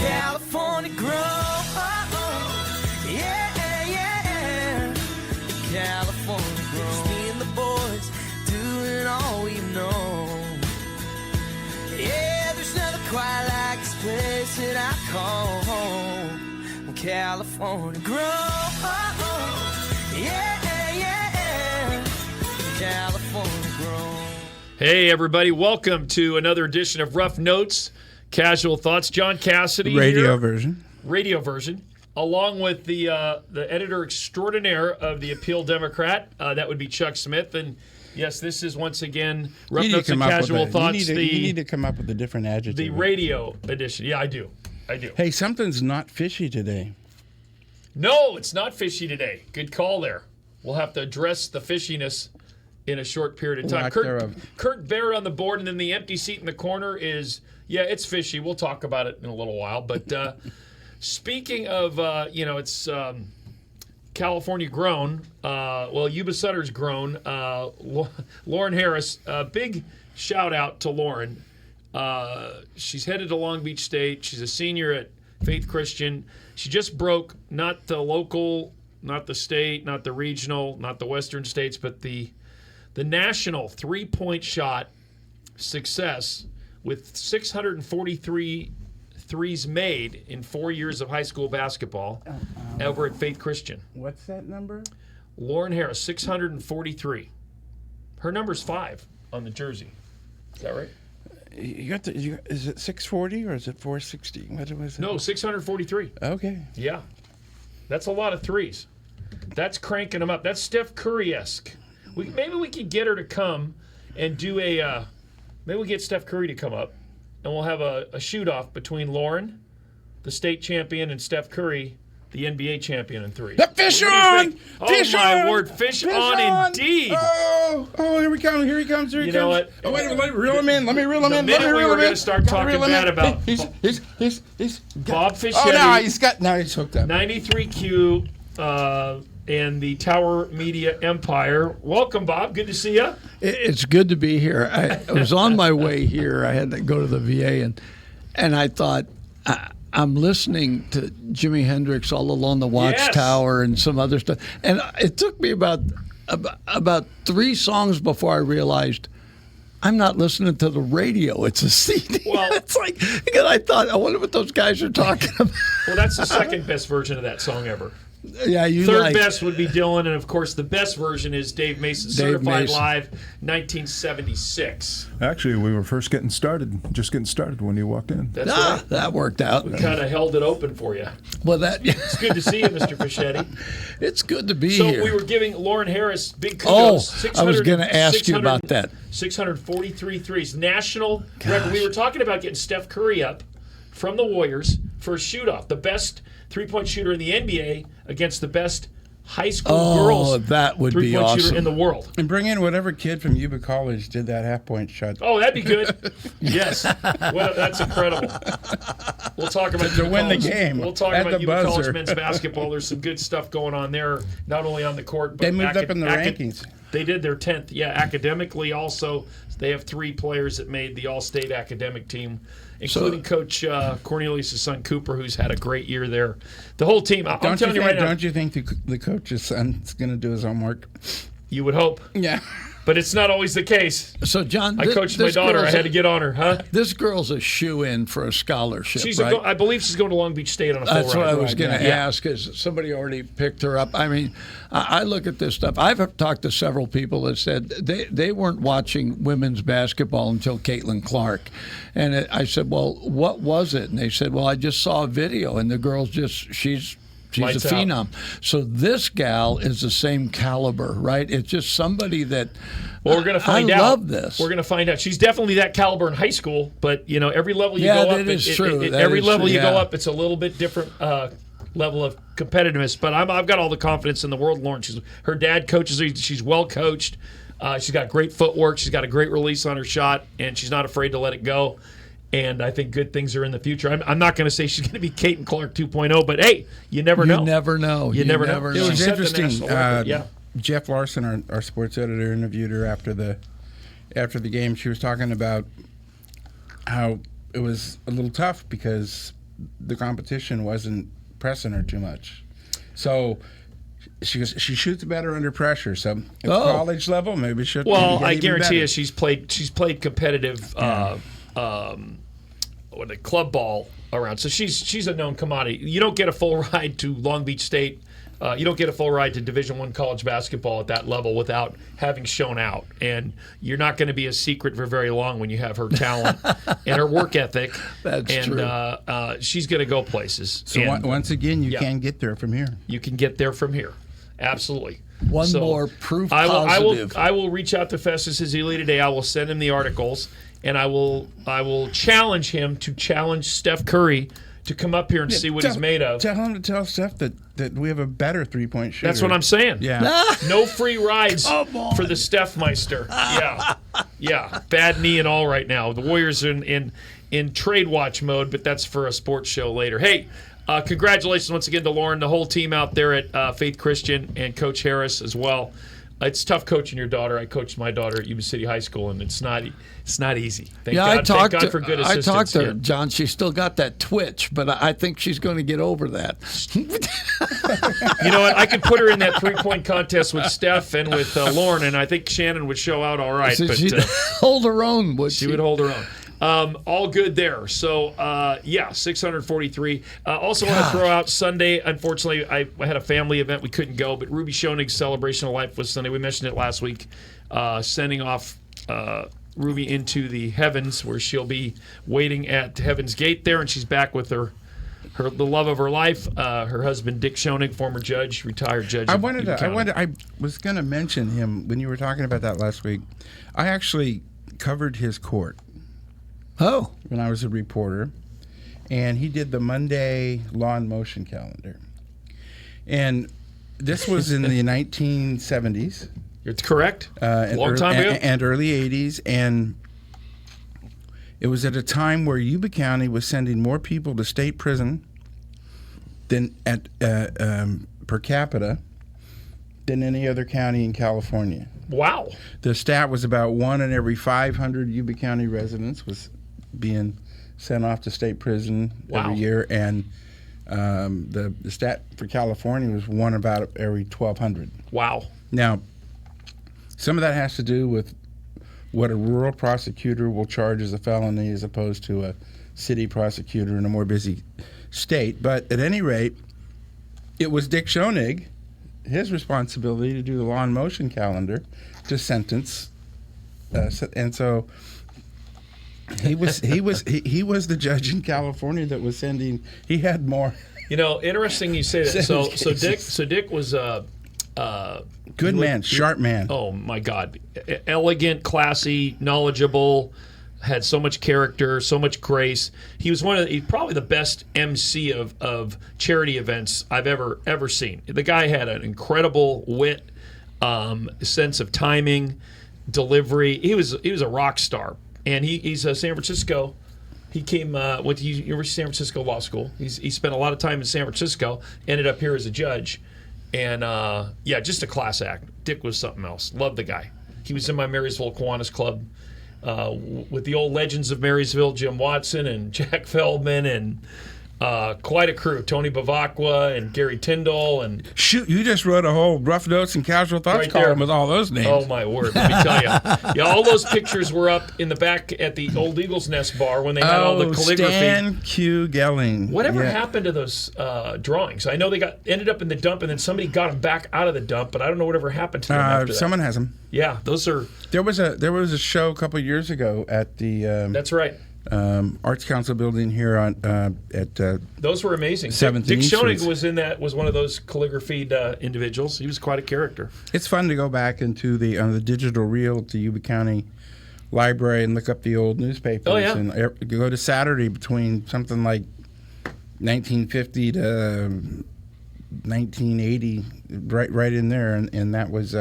California grown. Yeah, yeah. California grown. Just me and the boys doing all we know. Yeah, there's nothing quite like this place that I call home. California grown. Yeah, yeah. California grown. Hey, everybody. Welcome to another edition of Rough Notes, Casual Thoughts. John Cassidy Radio version. Radio version, along with the editor extraordinaire of the Appeal Democrat. That would be Chuck Smith. And, yes, this is once again Rough Notes and Casual Thoughts. You need to come up with a different adjective. The radio edition. Yeah, I do. Hey, something's not fishy today. No, it's not fishy today. Good call there. We'll have to address the fishiness in a short period of time. Kurt Barrett on the board, and then the empty seat in the corner is, yeah, it's fishy. We'll talk about it in a little while. But speaking of, it's California grown. Yuba Sutter's grown. Lauren Harris, big shout out to Lauren. She's headed to Long Beach State. She's a senior at Faith Christian. She just broke not the local, not the state, not the regional, not the western states, but the national three-point shot success with 643 threes made in 4 years of high school basketball over at Faith Christian. What's that number? Lauren Harris, 643. Her number's 5 on the jersey. Is that right? Is it 640 or is it 460? What was it? No, 643. Okay. Yeah. That's a lot of threes. That's cranking them up. That's Steph Curry-esque. Maybe we could get her to come and do maybe we get Steph Curry to come up, and we'll have a shoot-off between Lauren, the state champion, and Steph Curry, the NBA champion in threes. The fish on! Fish my on! word, fish on indeed. Oh, here we come. Here he comes. Here he comes. You know what? Oh, wait a minute. Let me reel him in. Let me reel him in. The minute we were going to start talking bad about He's Bob Fischetti. Oh, now he's hooked up. 93Q and the Tower Media Empire. Welcome, Bob. Good to see you. It's good to be here. I was on my way here. I had to go to the VA, and I thought, I'm listening to Jimi Hendrix All Along the Watchtower and some other stuff. And it took me about 3 songs before I realized I'm not listening to the radio. It's a CD. Well, it's like, because I thought, I wonder what those guys are talking about. Well, that's the second best version of that song ever. Yeah, Third best would be Dylan, and of course the best version is Dave Mason, Certified Live, 1976. Actually, we were just getting started when you walked in. That's right. That worked out. We kind of held it open for you. Well, it's good to see you, Mr. Fischetti. It's good to be here. So we were giving Lauren Harris big kudos. I was going to ask you about that. 643 threes, national record. We were talking about getting Steph Curry up from the Warriors for a shoot-off, the best three-point shooter in the NBA against the best high school girls that would be three-point awesome. shooter in the world. And bring in whatever kid from Yuba College did that half-point shot. Oh, that'd be good. Yes. Well, that's incredible. We'll talk about to win the game. We'll talk about Yuba College men's basketball. There's some good stuff going on there, not only on the court, but they moved up in the rankings. They did their 10th. Yeah, academically also, they have 3 players that made the all-state academic team, including Coach Cornelius' son, Cooper, who's had a great year there. The whole team, I'm telling you right now. Don't you think the coach's son's going to do his homework? You would hope. Yeah. But it's not always the case. So, John, I coached my daughter. I had to get on her, huh? This girl's a shoe-in for a scholarship, right? I believe she's going to Long Beach State on a full ride. That's what I was going to ask, because somebody already picked her up. I mean, I look at this stuff. I've talked to several people that said they weren't watching women's basketball until Caitlin Clark. And I said, well, what was it? And they said, well, I just saw a video, and the girl's she's Lights a phenom. out. So this gal is the same caliber, right? It's just somebody that. Well, we're going to find out. I love this. We're going to find out. She's definitely that caliber in high school, but every level you go up, you go up, it's a little bit different level of competitiveness. But I've got all the confidence in the world, Lauren. Her dad coaches her. She's well coached. She's got great footwork. She's got a great release on her shot, and she's not afraid to let it go. And I think good things are in the future. I'm not going to say she's going to be Caitlin Clark 2.0, but hey, you never know. You never know. You never know. It was interesting. Jeff Larson, our sports editor, interviewed her after the game. She was talking about how it was a little tough because the competition wasn't pressing her too much. So she shoots better under pressure. So at college level, maybe she'll. Well, maybe I get even guarantee better. you, she's played competitive club ball around. So she's a known commodity. You don't get a full ride to Long Beach State. You don't get a full ride to Division I college basketball at that level without having shown out. And you're not going to be a secret for very long when you have her talent and her work ethic. That's true. She's going to go places. So And once again, you can get there from here. you can get there from here. Absolutely. One So, more proof I positive. will reach out to Festus Ezeli today. I will send him the articles, and I will challenge him to challenge Steph Curry to come up here and see what he's made of. Tell him to tell Steph that we have a better 3-point shooter. That's what I'm saying. Yeah. No free rides for the Steph Meister. Yeah. Bad knee and all right now. The Warriors are in trade watch mode, but that's for a sports show later. Hey, congratulations once again to Lauren, the whole team out there at Faith Christian, and Coach Harris as well. It's tough coaching your daughter. I coached my daughter at Yuba City High School, and it's not easy. Thank God for good assistance. I talked to her, Yeah. John. She's still got that twitch, but I think she's going to get over that. You know what? I could put her in that 3-point contest with Steph and with Lauren, and I think Shannon would show out all right. So but she'd hold her own, would she would hold her own. All good there. So, 643. Also want to throw out Sunday. Unfortunately, I had a family event. We couldn't go, but Ruby Schoenig's Celebration of Life was Sunday. We mentioned it last week. Sending off Ruby into the heavens, where she'll be waiting at Heaven's Gate there, and she's back with the love of her life, her husband Dick Schoenig, former judge, retired judge. I was going to mention him when you were talking about that last week. I actually covered his court. Oh. When I was a reporter, and he did the Monday Law and Motion calendar. And this was in the 1970s. You're correct. Long time ago. And early 80s. And it was at a time where Yuba County was sending more people to state prison than per capita than any other county in California. Wow. The stat was about 1 in every 500 Yuba County residents was being sent off to state prison every year, and the stat for California was 1 about every 1,200. Wow. Now, some of that has to do with what a rural prosecutor will charge as a felony as opposed to a city prosecutor in a more busy state. But at any rate, it was Dick Schoenig, his responsibility to do the Law and Motion calendar to sentence, and so he was the judge in California that was sending. He had more. You know, interesting you say that. So Dick was good man, sharp man. Oh my God, elegant, classy, knowledgeable. Had so much character, so much grace. He was probably the best MC of charity events I've ever seen. The guy had an incredible wit, sense of timing, delivery. He was a rock star, and he's San Francisco. He went to University of San Francisco Law School. He spent a lot of time in San Francisco. Ended up here as a judge, and just a class act. Dick was something else. Loved the guy. He was in my Marysville Kiwanis Club. With the old legends of Marysville, Jim Watson and Jack Feldman, and quite a crew. Tony Bavacqua and Gary Tyndall. And shoot, you just wrote a whole Rough Notes and Casual Thoughts column with all those names. Oh, my word. Let me tell you. Yeah, all those pictures were up in the back at the old Eagles Nest bar when they had all the calligraphy. Stan Q. Gelling. Whatever happened to those drawings? I know they ended up in the dump, and then somebody got them back out of the dump, but I don't know whatever happened to them after that. Someone has them. Yeah, those are... There was a show a couple of years ago at the... That's right. Arts Council building here at those were amazing. Dick Schoenig was one of those calligraphied individuals. He was quite a character. It's fun to go back into the digital reel to Yuba County Library and look up the old newspapers. Oh, yeah. And go to Saturday between something like 1950 to 1980, right in there, and that was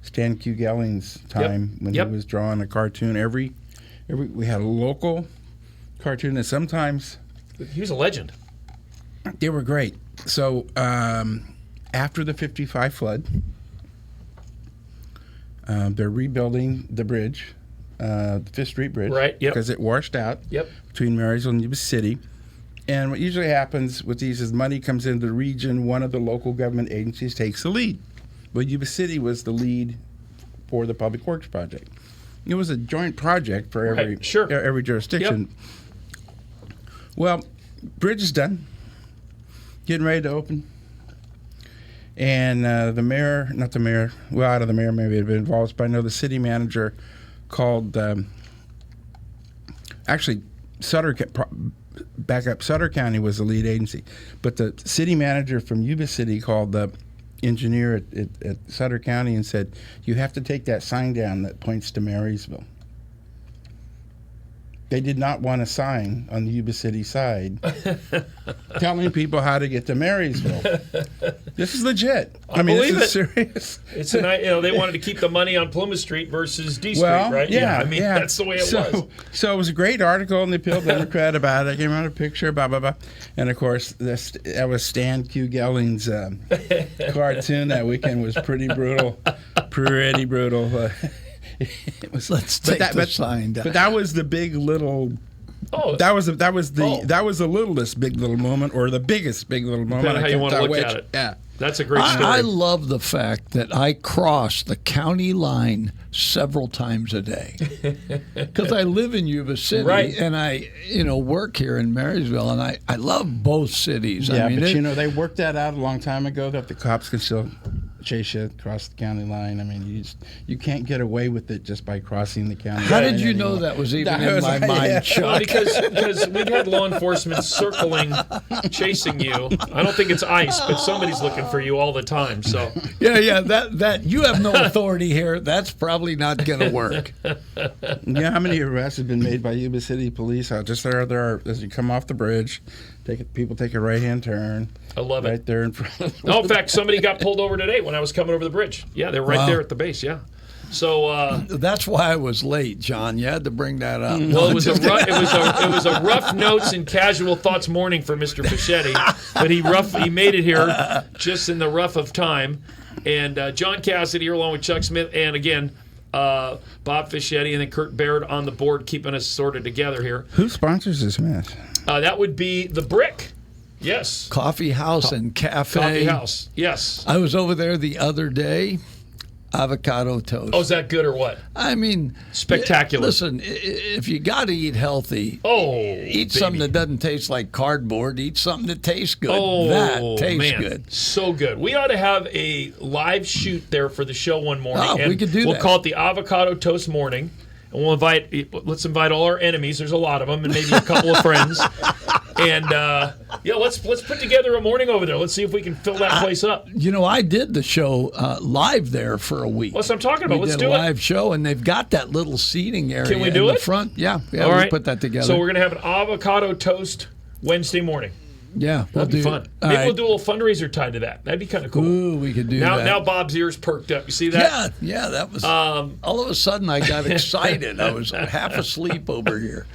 Stan Q. Gelling's time when he was drawing a cartoon every. We had a local cartoon, and sometimes he was a legend. They were great. So after the '55 flood, they're rebuilding the bridge, the Fifth Street Bridge, right? Yep. Because it washed out. Yep. Between Marysville and Yuba City, And what usually happens with these is money comes into the region, one of the local government agencies takes the lead. Well, Yuba City was the lead for the Public Works project. It was a joint project for every jurisdiction. Yep. Well, bridge is done, getting ready to open. And out of the mayor, maybe had been involved, but I know the city manager called, Sutter County was the lead agency, but the city manager from Yuba City called the engineer at Sutter County and said, you have to take that sign down that points to Marysville. They did not want a sign on the Yuba City side telling people how to get to Marysville. This is legit. I mean, this is serious. It's they wanted to keep the money on Plymouth Street versus D Street, right? Yeah, I mean, that's the way it was. So it was a great article in the Appeal Democrat about it. I came out a picture, blah, blah, blah. And, of course, that was Stan Q. Gelling's cartoon that weekend was pretty brutal. Pretty brutal. It was, Let's take the sign down. But that was the big little. Oh, that was the littlest big little moment, or the biggest big little moment. Depending on how you want to look at it. Yeah, that's a great story. I love the fact that I cross the county line several times a day because I live in Yuba City, right. And I work here in Marysville, and I love both cities. Yeah, I mean, but they worked that out a long time ago that the cops can still chase you across the county line. I mean, you can't get away with it just by crossing the county line. How did you know that was even in my mind, Chuck? Well, because we've had law enforcement circling, chasing you. I don't think it's ICE, but somebody's looking for you all the time. So yeah, that you have no authority here. That's probably not going to work. Yeah, how many arrests have been made by Yuba City police out just there as you come off the bridge? People take a right-hand turn. I love it. Right there in front of No, in fact, somebody got pulled over today when I was coming over the bridge. Yeah, they're right there at the base, yeah. So that's why I was late, John. You had to bring that up. Well, it was a rough notes and casual thoughts morning for Mr. Fischetti, but he made it here just in the rough of time. And John Cassidy here along with Chuck Smith, and again, Bob Fischetti, and then Kurt Baird on the board, keeping us sorted together here. Who sponsors this mess? That would be The Brick. Yes. Coffee House and Cafe. Coffee House, yes. I was over there the other day. Avocado toast. Oh, is that good or what? I mean, spectacular. Listen, if you got to eat healthy, eat something that doesn't taste like cardboard. Eat something that tastes good. Oh, that tastes man. good. So good. We ought to have a live shoot there for the show one morning. Oh, we could do that. We'll call it the Avocado Toast Morning. And let's invite all our enemies. There's a lot of them, and maybe a couple of friends. And let's put together a morning over there. Let's see if we can fill that place up. I did the show live there for a week. That's what I'm talking about. Let's do it. We did a live show, and they've got that little seating area. Can we do in it? the front? Yeah, all right. We'll put that together. So we're gonna have an avocado toast Wednesday morning. Yeah, that'd be fun. Maybe we'll do a little fundraiser tied to that. That'd be kind of cool. Ooh, we could do that. Now Bob's ears perked up. You see that? Yeah, that was. All of a sudden, I got excited. I was half asleep over here.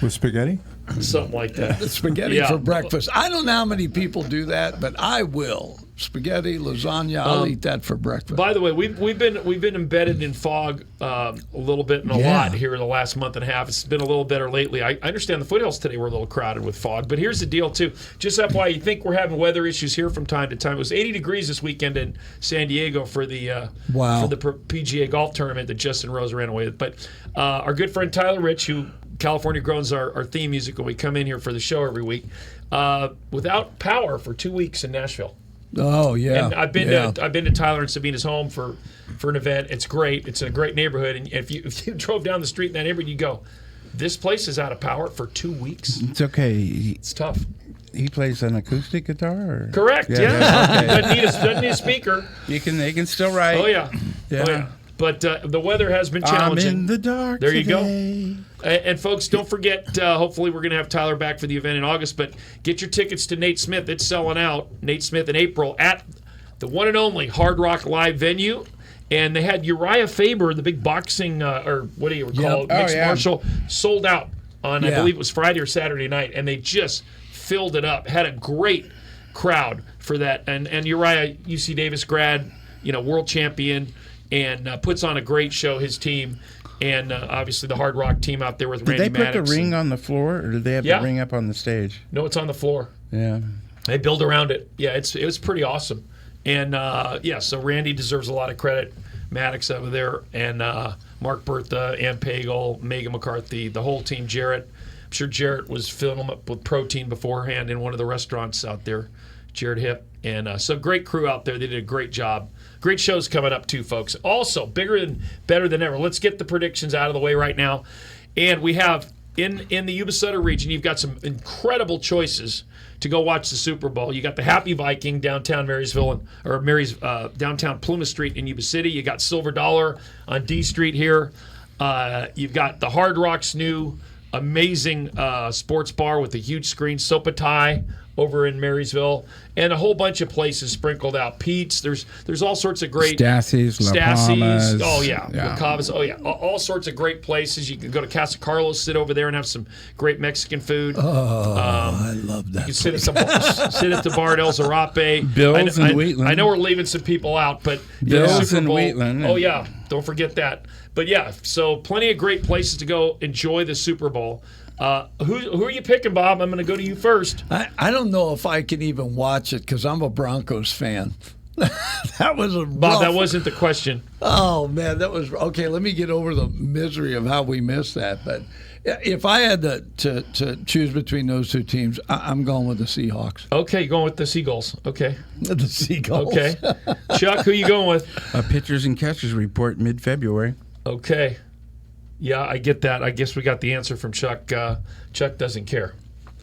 With spaghetti? Something like that. Spaghetti for breakfast. I don't know how many people do that, but I will. Spaghetti, lasagna. I'll eat that for breakfast. By the way, we've been embedded in fog a little bit and a lot here in the last month and a half. It's been a little better lately. I understand the foothills today were a little crowded with fog, but here's the deal too. Just FYI, you think we're having weather issues here from time to time. It was 80 degrees this weekend in San Diego for the PGA golf tournament that Justin Rose ran away with. But our good friend Tyler Rich, who California Groans our theme music when we come in here for the show every week, without power for 2 weeks in Nashville. Oh yeah, and I've been to Tyler and Sabina's home for an event. It's great. It's a great neighborhood, and if you drove down the street in that neighborhood, you go, this place is out of power for 2 weeks. It's okay. It's tough. He plays an acoustic guitar? Or? Correct. Yeah. Okay. doesn't need a speaker. They can still write. Oh yeah. But the weather has been challenging. I'm in the dark. There you today. go. And folks, don't forget. Hopefully, we're going to have Tyler back for the event in August. But get your tickets to Nate Smith. It's selling out. Nate Smith in April at the one and only Hard Rock Live venue. And they had Uriah Faber, the big boxing or what do you call it, mixed martial, sold out on I believe it was Friday or Saturday night, and they just filled it up. Had a great crowd for that. And Uriah, UC Davis grad, world champion. and puts on a great show, his team. And obviously the Hard Rock team out there with Randy Did they put Maddox. the ring on the floor, or did they have Yeah. the ring up on the stage? No, it's on the floor. Yeah. They build around it. Yeah, it was pretty awesome. And, so Randy deserves a lot of credit. Maddox over there, and Mark Bertha, Ann Pagel, Megan McCarthy, the whole team, Jarrett. I'm sure Jarrett was filling them up with protein beforehand in one of the restaurants out there, Jarrett Hip. And so great crew out there. They did a great job. Great shows coming up too, folks. Also, better than ever. Let's get the predictions out of the way right now. And we have, in the Yuba Sutter region, you've got some incredible choices to go watch the Super Bowl. You got the Happy Viking downtown downtown Plymouth Street in Yuba City. You got Silver Dollar on D Street here. You've got the Hard Rock's new amazing sports bar with a huge screen, Sopatai over in Marysville, and a whole bunch of places sprinkled out. Pete's, there's all sorts of great Stassi's, La Palmas. oh yeah, La Cava's, oh yeah, all sorts of great places. You can go to Casa Carlos, sit over there and have some great Mexican food. I love that. You can sit at the bar at El Zarape. Bills and Wheatland. I know we're leaving some people out, but Bills Super and Bowl, Wheatland. Oh yeah, don't forget that. But yeah, so plenty of great places to go enjoy the Super Bowl. Who are you picking, Bob? I'm going to go to you first. I don't know if I can even watch it because I'm a Broncos fan. That was a Bob, rough, that wasn't the question. Oh man, that was okay. Let me get over the misery of how we missed that. But if I had to choose between those two teams, I'm going with the Seahawks. Okay, you're going with the Seagulls. Okay. The Seagulls. Okay. Chuck, who you going with? A pitchers and catchers report mid-February. Okay. Yeah, I get that. I guess we got the answer from Chuck. Chuck doesn't care.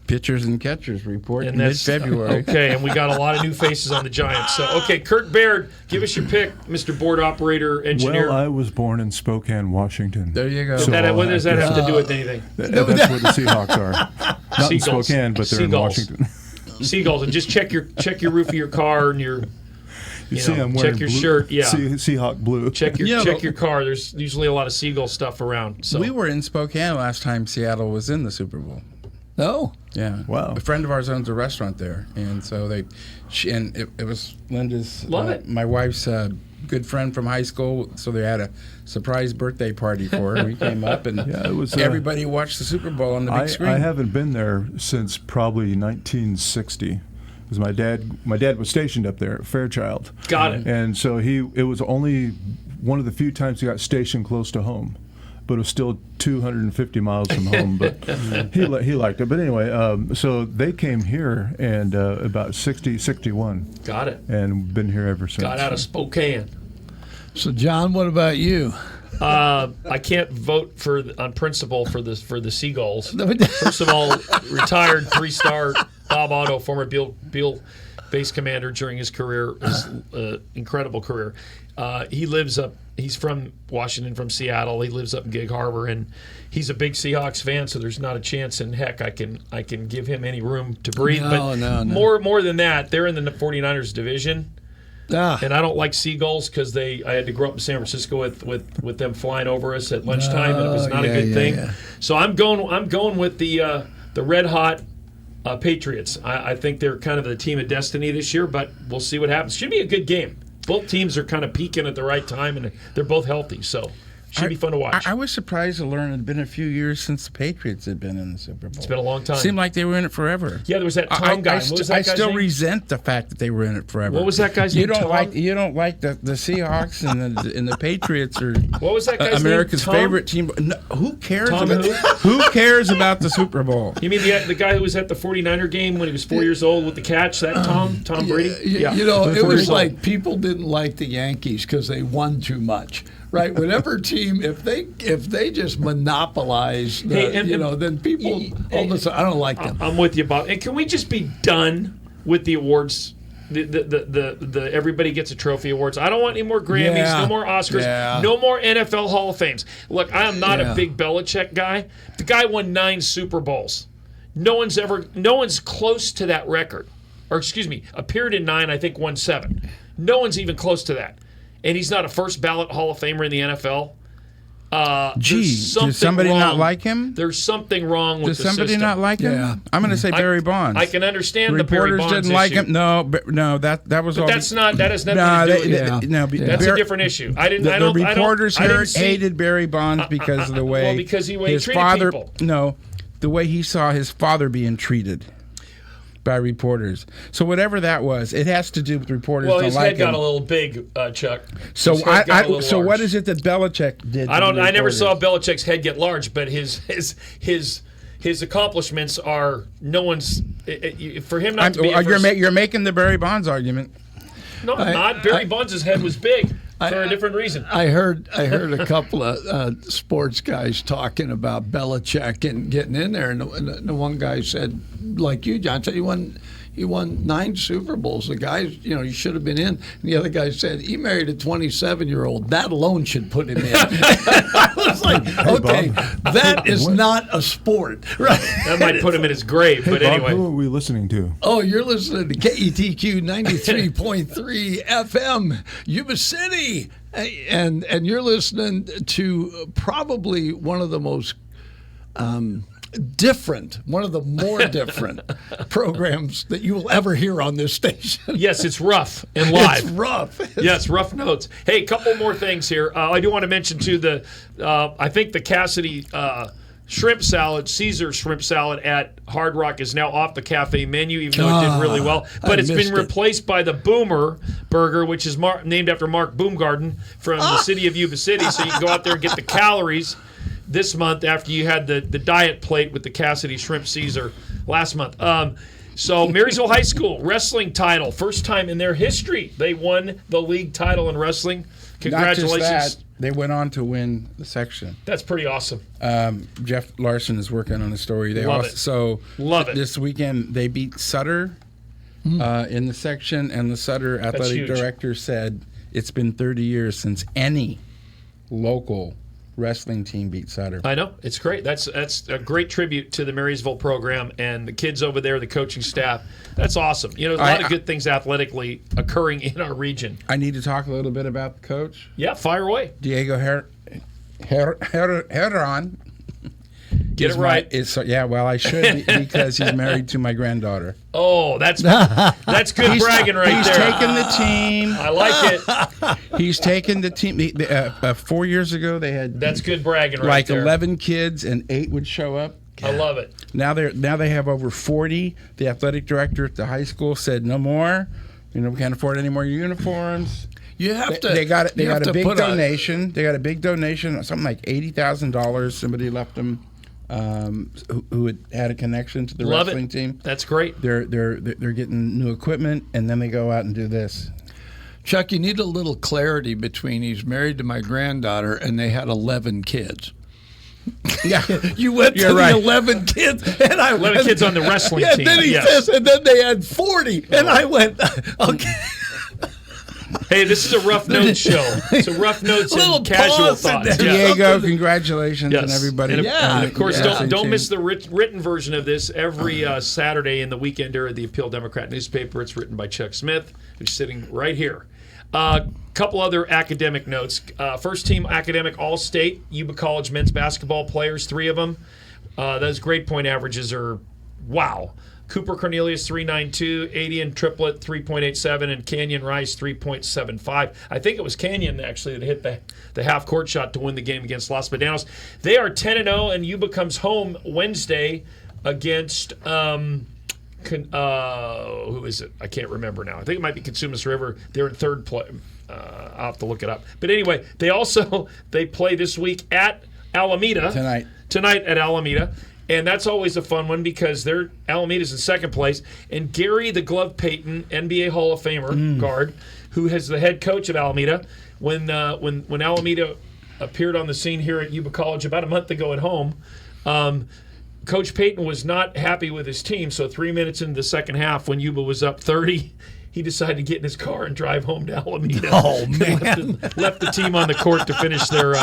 Pitchers and catchers report And that's mid-February. Okay, and we got a lot of new faces on the Giants. So, okay, Kurt Baird, give us your pick, Mr. Board Operator, Engineer. Well, I was born in Spokane, Washington. There you go. So what does that have to do with anything? That's where the Seahawks are. Not in Seagulls. Spokane, but they're Seagulls. in Washington. Seagulls, and just check your roof of your car and your You see, know, I'm wearing check your blue, shirt. Yeah, Seahawk blue. check Yeah, your but- car. There's usually a lot of Seagull stuff around. So We were in Spokane last time Seattle was in the Super Bowl. No. Yeah. Wow. A friend of ours owns a restaurant there, and so it was Linda's, Love it. my wife's good friend from high school. So they had a surprise birthday party for her. We came up, and Yeah, it was, everybody watched the Super Bowl on the big screen. I haven't been there since probably 1960. Because my dad was stationed up there at Fairchild. Got it. And so it was only one of the few times he got stationed close to home, but it was still 250 miles from home. But he liked it. But anyway, so they came here and about 61, got it. and been here ever since. Got out of Spokane. So John, what about you? I can't vote on principle for the Seagulls. First of all, retired 3-star Bob Otto, former Beal base commander during his career, his incredible career. He's from Washington, from Seattle. He lives up in Gig Harbor, and he's a big Seahawks fan. So there's not a chance in heck I can give him any room to breathe. No. More than that, they're in the 49ers division. And I don't like Seagulls because I had to grow up in San Francisco with them flying over us at lunchtime, and it was not a good thing. Yeah. So I'm going with the red hot Patriots. I think they're kind of the team of destiny this year, but we'll see what happens. Should be a good game. Both teams are kind of peaking at the right time, and they're both healthy, so should be fun to watch. I was surprised to learn it had been a few years since the Patriots had been in the Super Bowl. It's been a long time. Seemed like they were in it forever. Yeah, there was that Tom guy. What was that I guy's still name? resent the fact that they were in it forever. What was that guy's you name? don't Tom? like the Seahawks and the Patriots are What was that guy's America's name? Tom? favorite team. No, who cares Tom about who? who cares about the Super Bowl? You mean the guy who was at the 49er game when he was 4 years old with the catch? That Tom Brady? Yeah. You know, it was like people didn't like the Yankees because they won too much. Right, whatever team, if they just monopolize, then people all of a sudden I don't like them. I'm with you, Bob. And can we just be done with the awards? The everybody gets a trophy awards. I don't want any more Grammys, no more Oscars, no more NFL Hall of Fames. Look, I am not a big Belichick guy. The guy won 9 Super Bowls. No one's close to that record. Or excuse me, appeared in 9, I think won 7. No one's even close to that. And he's not a first ballot Hall of Famer in the NFL. Does somebody not like him? There's something wrong with Does the somebody system. not like him? Yeah. I'm going to say Barry Bonds. I can understand the Reporters Barry Bonds didn't like issue. him. No, that was all. That has nothing to do with it. That's a different issue. The reporters hated Barry Bonds because of the way because he his treated father. people. No, the way he saw his father being treated by reporters. So whatever that was, it has to do with reporters. Well, don't his like head got him. a little big, Chuck. So His head got a little so large. what is it that Belichick did? I never saw Belichick's head get large, but his accomplishments are no one's for him not to be. You're making the Barry Bonds argument. No, I'm not. Barry Bonds' head was big for a different reason. I heard a couple of sports guys talking about Belichick and getting in there, and the one guy said, like you, John, said he won 9 Super Bowls. The guys, you should have been in. And the other guy said he married a 27-year-old. That alone should put him in. I was like, okay, that is not a sport, right? That might put him in his grave. But Bob, anyway, who are we listening to? Oh, you're listening to KETQ 93.3 FM, Yuba City. And you're listening to probably one of the most one of the more different programs that you will ever hear on this station. yes, it's rough and live. It's rough. Yes, rough notes. Hey, a couple more things here. I do want to mention too I think the Cassidy shrimp salad, Caesar shrimp salad at Hard Rock is now off the cafe menu, even though it did really well. But it's been replaced by the Boomer Burger, which is named after Mark Boomgarden from the city of Yuba City. So you can go out there and get the calories this month after you had the diet plate with the Cassidy shrimp Caesar last month. So Marysville High School wrestling title, first time in their history they won the league title in wrestling. Congratulations. Not just that, they went on to win the section. That's pretty awesome. Jeff Larson is working on the story. Love it. This weekend they beat Sutter in the section, and the Sutter athletic director said it's been 30 years since any local wrestling team beat Sutter. I know. It's great. That's a great tribute to the Marysville program and the kids over there, the coaching staff. That's awesome. There's a lot of good things athletically occurring in our region. I need to talk a little bit about the coach. Yeah, fire away. Diego Herron. Get it right. I should because he's married to my granddaughter. Oh, that's good bragging right he's there. He's taken the team. I like it. He's taken the team. 4 years ago, they had that's good bragging right there. 11 kids, and 8 would show up. I love it. Now they have over 40. The athletic director at the high school said no more. We can't afford any more uniforms. You have to. They got a big donation. They got a big donation, something like $80,000. Somebody left them. Who had a connection to the wrestling team. That's great. They're getting new equipment, and then they go out and do this. Chuck, you need a little clarity between he's married to my granddaughter and they had 11 kids. Yeah, you went to the 11 kids, and 11 kids on the wrestling team. Then he says, and then they had 40, and I went, okay. Hey, this is a rough notes show. It's a rough notes and casual thoughts. Diego, congratulations and everybody. And of course, don't miss the written version of this every Saturday in the Weekender at the Appeal Democrat newspaper. It's written by Chuck Smith, who's sitting right here. Couple other academic notes. First team academic All-State Yuba College men's basketball players, 3 of them. Those grade point averages are wow. Cooper Cornelius 3.92, Adian Triplett 3.87, and Canyon Rice 3.75. I think it was Canyon actually that hit the half court shot to win the game against Los Medanos. They are 10-0, and Yuba comes home Wednesday against who is it? I can't remember now. I think it might be Consumas River. They're in third place. I'll have to look it up. But anyway, they play this week at Alameda tonight at Alameda. And that's always a fun one because Alameda's in second place. And Gary the Glove Payton, NBA Hall of Famer guard, who is the head coach at Alameda, when Alameda appeared on the scene here at Yuba College about a month ago at home, Coach Payton was not happy with his team. So 3 minutes into the second half, when Yuba was up 30, he decided to get in his car and drive home to Alameda. Oh, man. left the team on the court to finish their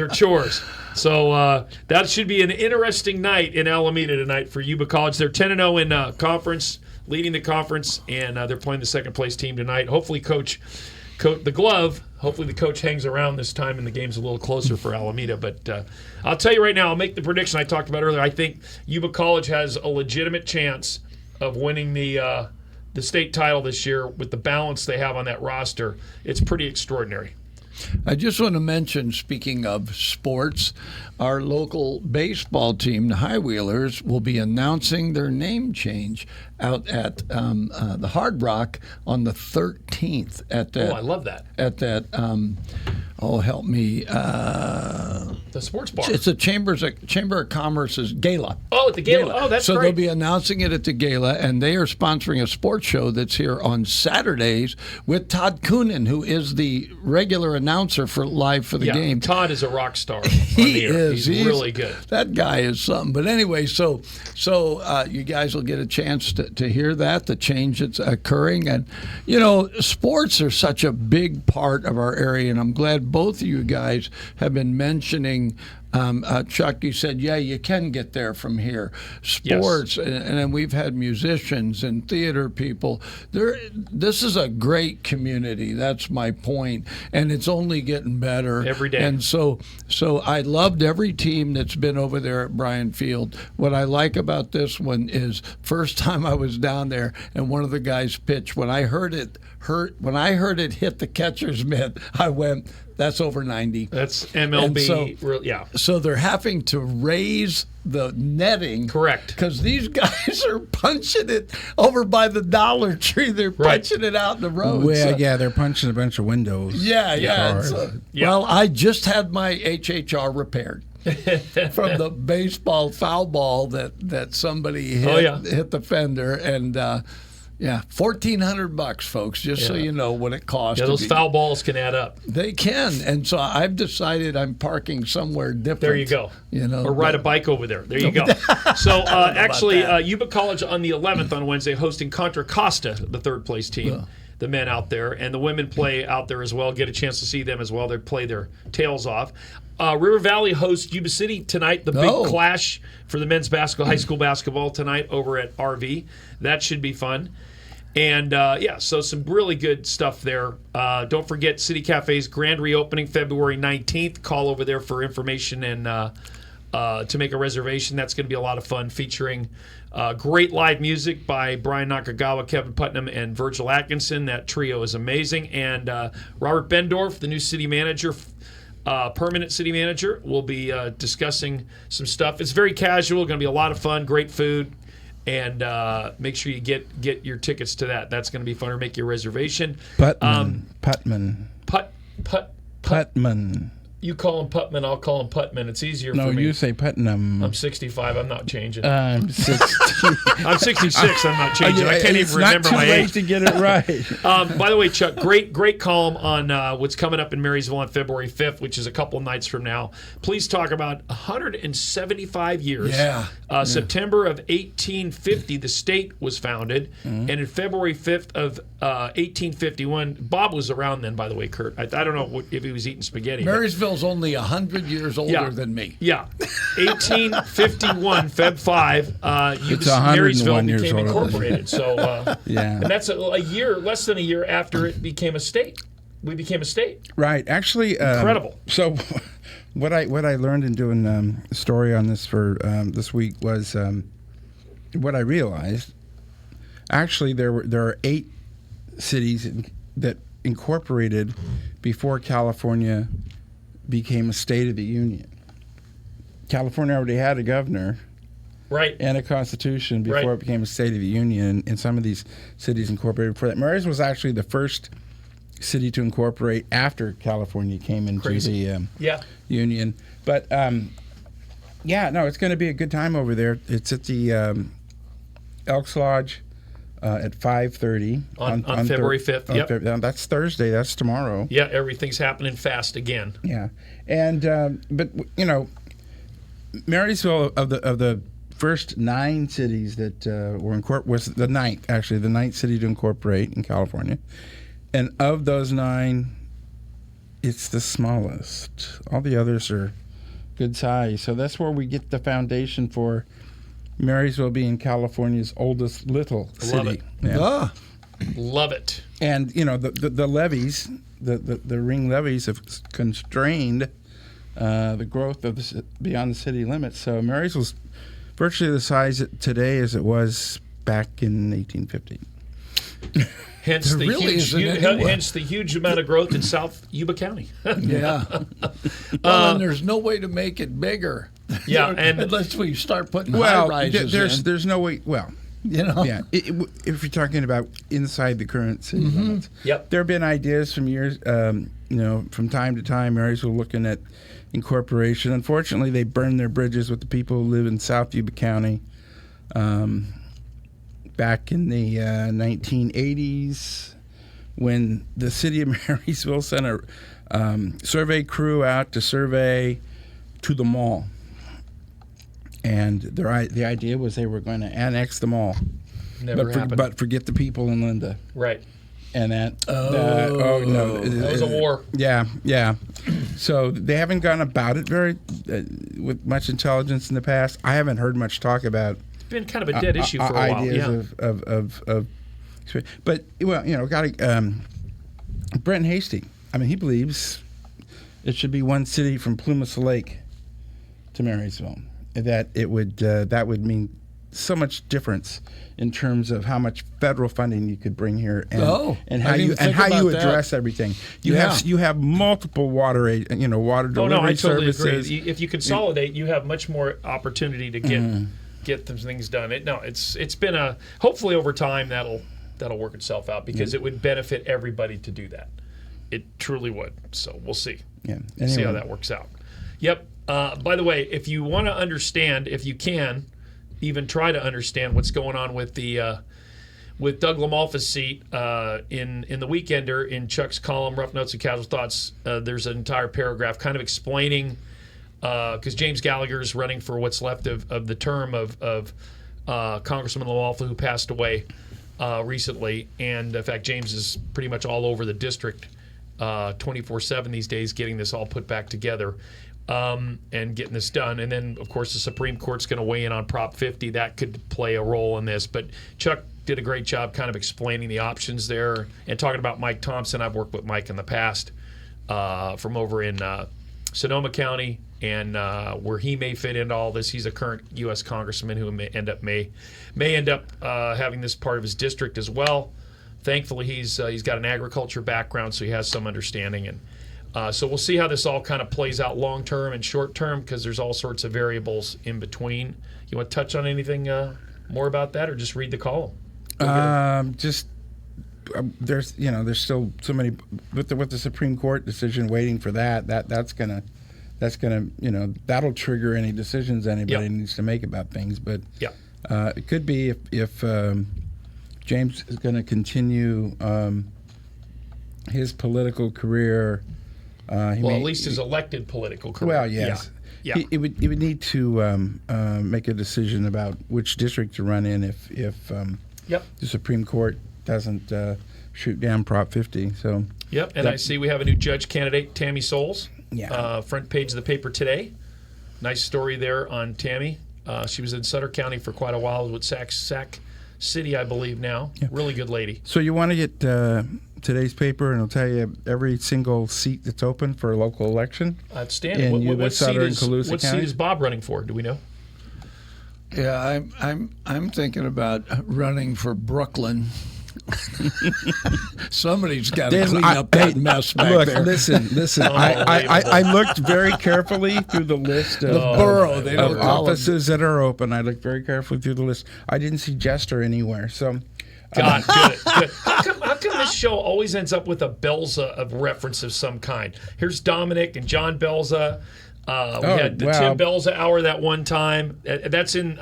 chores. So that should be an interesting night in Alameda tonight for Yuba College. They're 10-0 in conference, leading the conference, and they're playing the second-place team tonight. Hopefully, Coach the Glove Hopefully the coach hangs around this time and the game's a little closer for Alameda. But I'll tell you right now, I'll make the prediction I talked about earlier. I think Yuba College has a legitimate chance of winning the state title this year with the balance they have on that roster. It's pretty extraordinary. I just want to mention, speaking of sports, our local baseball team, the High Wheelers, will be announcing their name change out at the Hard Rock on the 13th. At that, I love that. At that, help me. The sports bar. It's a Chamber of Commerce's gala. Oh, at the gala. Oh, that's so great. They'll be announcing it at the gala, and they are sponsoring a sports show that's here on Saturdays with Todd Coonan, who is the regular announcer for the game. Todd is a rock star. He is. He's really good. That guy is something. But anyway, so you guys will get a chance to hear that, the change that's occurring. And, sports are such a big part of our area, and I'm glad both of you guys have been mentioning. Chuck, you said, you can get there from here. Sports, yes. And then we've had musicians and theater people. This is a great community. That's my point, and it's only getting better every day. And so I loved every team that's been over there at Bryan Field. What I like about this one is first time I was down there, and one of the guys pitched. When I heard it hit the catcher's mitt, I went, that's over 90. That's MLB. So they're having to raise the netting. Correct. Because these guys are punching it over by the Dollar Tree. They're punching it out in the road. Well, they're punching a bunch of windows. Yeah. Well, I just had my HHR repaired. From the baseball foul ball that somebody hit the fender, and $1,400, folks. Just so you know what it costs. Yeah, those foul balls can add up. They can, and so I've decided I'm parking somewhere different. There you go. Or ride a bike over there. There you go. So actually, Yuba College on the 11th on Wednesday hosting Contra Costa, the third place team. Yeah. The men out there, and the women play out there as well. Get a chance to see them as well. They play their tails off. River Valley hosts Yuba City tonight. The big clash for the men's basketball, high school basketball tonight over at RV. That should be fun. And so some really good stuff there. Don't forget City Cafe's grand reopening February 19th. Call over there for information and to make a reservation. That's going to be a lot of fun, featuring great live music by Brian Nakagawa, Kevin Putnam, and Virgil Atkinson. That trio is amazing. And Robert Bendorf, the new city manager, permanent city manager, will be discussing some stuff. It's very casual, going to be a lot of fun, great food. And make sure you get your tickets to that. That's going to be fun. Or make your reservation. Putman. You call him Putman, I'll call him Putman. It's easier for me. No, you say Putnam. I'm 65. I'm not changing. I'm 60. I'm 66. I'm not changing. I can't even remember my age. It's not too late to get it right. By the way, Chuck, great column on what's coming up in Marysville on February 5th, which is a couple nights from now. Please talk about 175 years. September of 1850, the state was founded. Mm-hmm. And in February 5th of 1851, Bob was around then, by the way, Kurt. I don't know if he was eating spaghetti. Marysville's only 100 years older than me. Yeah. 1851, Feb 5, Marysville became incorporated. So, and that's less than a year after it became a state. We became a state. Right. Actually, incredible. So, what I learned in doing a story on this for this week was what I realized. Actually, there are 8 cities that incorporated before California became a state of the union. California already had a governor, and a constitution before it became a state of the union, and some of these cities incorporated before that. Marysville was actually the first city to incorporate after California came into the union. But it's going to be a good time over there. It's at the Elks Lodge at 5:30 on February 5th. That's Thursday. That's tomorrow. Yeah, everything's happening fast again. Yeah, and but Marysville of the first 9 cities that were incorporated was the ninth city to incorporate in California, and of those 9, it's the smallest. All the others are good size. So that's where we get the foundation for Marysville being California's oldest little city. Love it. Yeah. Love it. And the levees, the ring levees have constrained the growth of beyond the city limits. So Marysville's virtually the size today as it was back in 1850. Hence There the really huge, isn't anyone. hence the huge amount of growth in South Yuba County. Yeah. Well, and there's no way to make it bigger. Yeah, and unless we start putting high Well, rises in. there's no way. Well, yeah. If you're talking about inside the current city limits, Yep. there have been ideas from years, from time to time. Marysville looking at incorporation. Unfortunately, they burned their bridges with the people who live in South Yuba County. Back in the 1980s, when the city of Marysville sent a survey crew out to survey to the mall. And the idea was they were going to annex the mall. Never happened. But forget the people in Linda. Right. And that. That was a war. Yeah. So they haven't gone about it with much intelligence in the past. I haven't heard much talk about. It's been kind of a dead issue for a while. Ideas of but Brent Hasty. I mean, he believes it should be one city from Plumas Lake to Marysville. That it would that would mean so much difference in terms of how much federal funding you could bring here and how you address everything. You have multiple water delivery services. Agree. If you consolidate, you have much more opportunity to get those things done. It's been hopefully over time that'll work itself out because it would benefit everybody to do that. It truly would. So we'll see. Yeah. See how that works out. Yep. By the way, if you want to understand, if you can, even try to understand what's going on with the with Doug LaMalfa's seat in the Weekender in Chuck's column, Rough Notes and Casual Thoughts, there's an entire paragraph kind of explaining because James Gallagher is running for what's left of the term of Congressman LaMalfa, who passed away recently, and in fact James is pretty much all over the district 24/7 these days, getting this all put back together. And getting this done. And then, of course, the Supreme Court's going to weigh in on Prop 50. That could play a role in this. But Chuck did a great job kind of explaining the options there and talking about Mike Thompson. I've worked with Mike in the past from over in Sonoma County and where he may fit into all this. He's a current U.S. congressman who may end up having this part of his district as well. Thankfully, he's got an agriculture background, so he has some understanding. And so we'll see how this all kind of plays out long term and short term because there's all sorts of variables in between. You want to touch on anything more about that, or just read the column? There's still so many with the Supreme Court decision waiting for that's gonna that'll trigger any decisions anybody needs to make about things. But it could be if James is going to continue his political career. At least his elected political career. Well, yes. Yeah. He would need to make a decision about which district to run in if the Supreme Court doesn't shoot down Prop 50. So. Yep, and I see we have a new judge candidate, Tammy Souls. Yeah. Front page of the paper today. Nice story there on Tammy. She was in Sutter County for quite a while with Sac City, I believe now. Yeah. Really good lady. So you want to get today's paper, and it'll tell you every single seat that's open for a local election. Outstanding. What seat is Bob running for? Do we know? Yeah, I'm thinking about running for Brooklyn. Somebody's got to clean up that mess back there. Listen. I looked very carefully through the list of offices that are open. I looked very carefully through the list. I didn't see Jester anywhere. So, God, good. How come this show always ends up with a Belza of reference of some kind? Here's Dominic and John Belza. We had the Tim Belza Hour that one time. That's in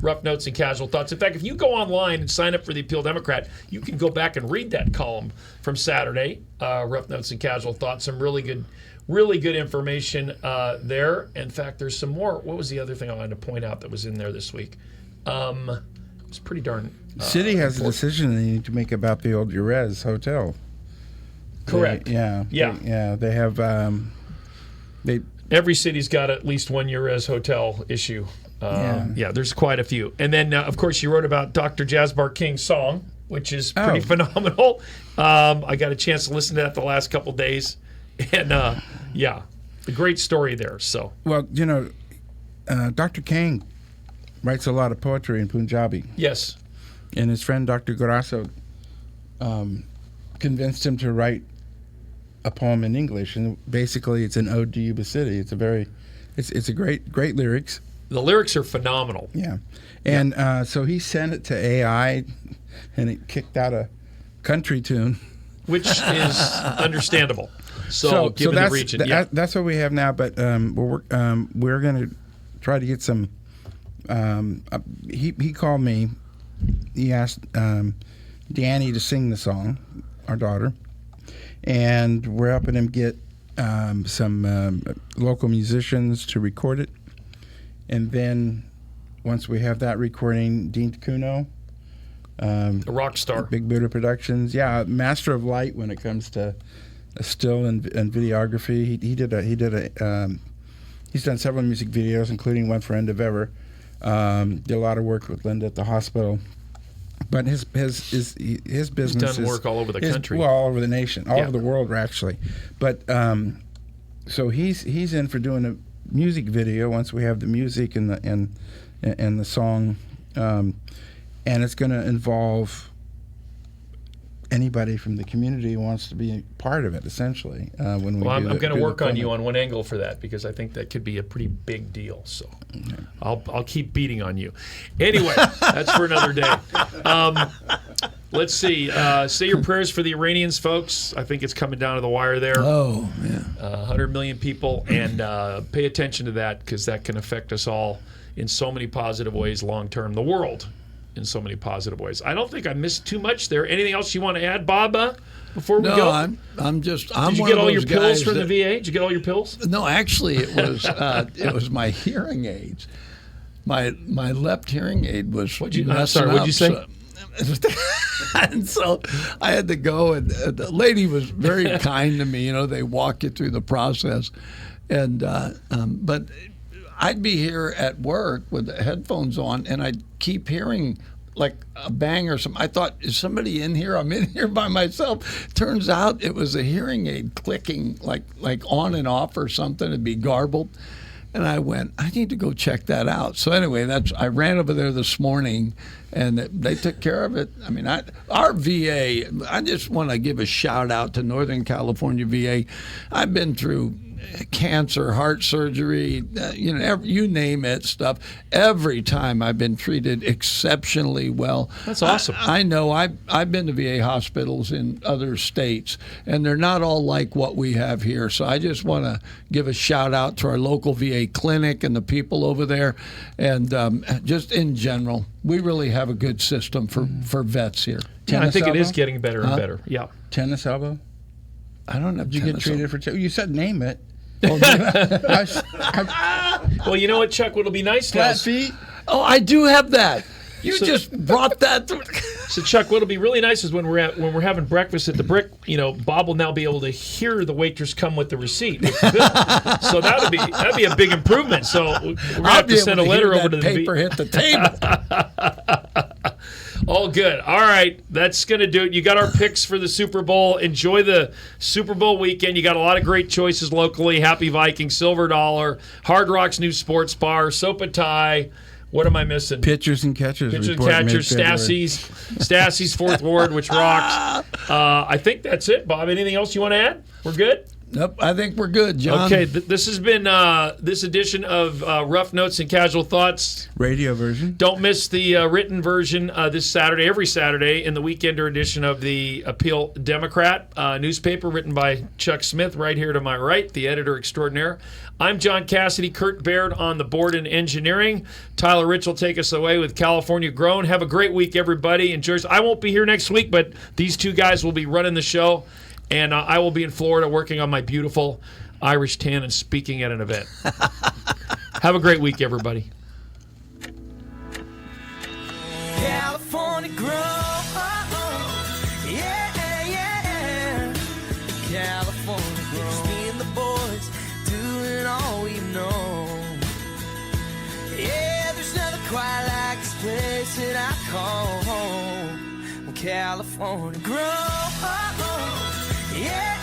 Rough Notes and Casual Thoughts. In fact, if you go online and sign up for the Appeal Democrat, you can go back and read that column from Saturday, Rough Notes and Casual Thoughts. Some really good information there. In fact, there's some more. What was the other thing I wanted to point out that was in there this week? It was pretty darn City has a decision they need to make about the old Urez Hotel. Correct. They have... Every city's got at least one Urez Hotel issue. There's quite a few. And then, of course, you wrote about Dr. Jasbar King's song, which is pretty phenomenal. I got a chance to listen to that the last couple days, and yeah, a great story there. So, well, you know, Dr. Kang writes a lot of poetry in Punjabi. Yes, and his friend Dr. Garasso convinced him to write a poem in English, and basically it's an ode to Yuba City. It's a great lyrics. The lyrics are phenomenal. Yeah, and so he sent it to AI, and it kicked out a country tune, which is understandable. So given that's, the region, that's what we have now. But we're going to try to get some. He called me. He asked Danny to sing the song, our daughter, and we're helping him get some local musicians to record it. And then once we have that recording, Dean Tacuno, a rock star, Big Buddha Productions, master of light when it comes to still and videography. He's done several music videos, including one for End of Ever. Did a lot of work with Linda at the hospital. But his business He's done work all over the country. Well, all over the nation, all over the world, actually. But so he's in for doing a music video once we have the music and the song, and it's going to involve anybody from the community who wants to be a part of it, essentially. I'm going to work on you on one angle for that, because I think that could be a pretty big deal. So I'll keep beating on you. Anyway, that's for another day. Let's see. Say your prayers for the Iranians, folks. I think it's coming down to the wire there. Oh, yeah. 100 million people, and pay attention to that, because that can affect us all in so many positive ways long term. The world in so many positive ways. I don't think I missed too much there. Anything else you want to add, Bob, before we go? No, I'm Did you get all your pills from the VA? Did you get all your pills? No, actually, it was my hearing aids. My left hearing aid was messing up. What'd you say? And so I had to go, and the lady was very kind to me. You know, they walk you through the process, and but I'd be here at work with the headphones on, and I'd keep hearing like a bang or something. I thought, is somebody in here? I'm in here by myself. Turns out it was a hearing aid clicking like on and off or something. It'd be garbled. And I went, I need to go check that out. So anyway, I ran over there this morning, and they took care of it. I mean, our VA, I just want to give a shout out to Northern California VA. I've been through cancer, heart surgery, you name it, stuff. Every time I've been treated exceptionally well. That's awesome. I know. I've been to VA hospitals in other states, and they're not all like what we have here. So I just want to give a shout out to our local VA clinic and the people over there, and just in general, we really have a good system for vets here. Yeah, I think it is getting better and better. Yeah. Tennis elbow? I don't know. Did you get treated for You said name it. Well, you know what, Chuck? What'll be nice now? Flat feet? Oh, I do have that. You just brought that. So, Chuck, what'll be really nice is when we're having breakfast at the Brick. Bob will now be able to hear the waitress come with the receipt. So that'd be a big improvement. So we're gonna have to send a letter over to the paper hit the table. All good. All right, that's going to do it. You got our picks for the Super Bowl. Enjoy the Super Bowl weekend. You got a lot of great choices locally. Happy Vikings, Silver Dollar, Hard Rock's new sports bar, Sopatai. What am I missing? Pitchers and catchers. Pitchers and catchers, Stassie's Fourth Ward, which rocks. I think that's it, Bob. Anything else you want to add? We're good? Nope, I think we're good, John. Okay, this has been this edition of Rough Notes and Casual Thoughts. Radio version. Don't miss the written version this Saturday, every Saturday, in the weekender edition of the Appeal Democrat newspaper, written by Chuck Smith, right here to my right, the editor extraordinaire. I'm John Cassidy, Kurt Baird on the board and engineering. Tyler Rich will take us away with California Grown. Have a great week, everybody. Enjoy. I won't be here next week, but these two guys will be running the show. And I will be in Florida working on my beautiful Irish tan and speaking at an event. Have a great week, everybody. California grown, yeah. California grown. Me and the boys doing all we know. Yeah, there's nothing quite like this place that I call home. California grow. Yeah.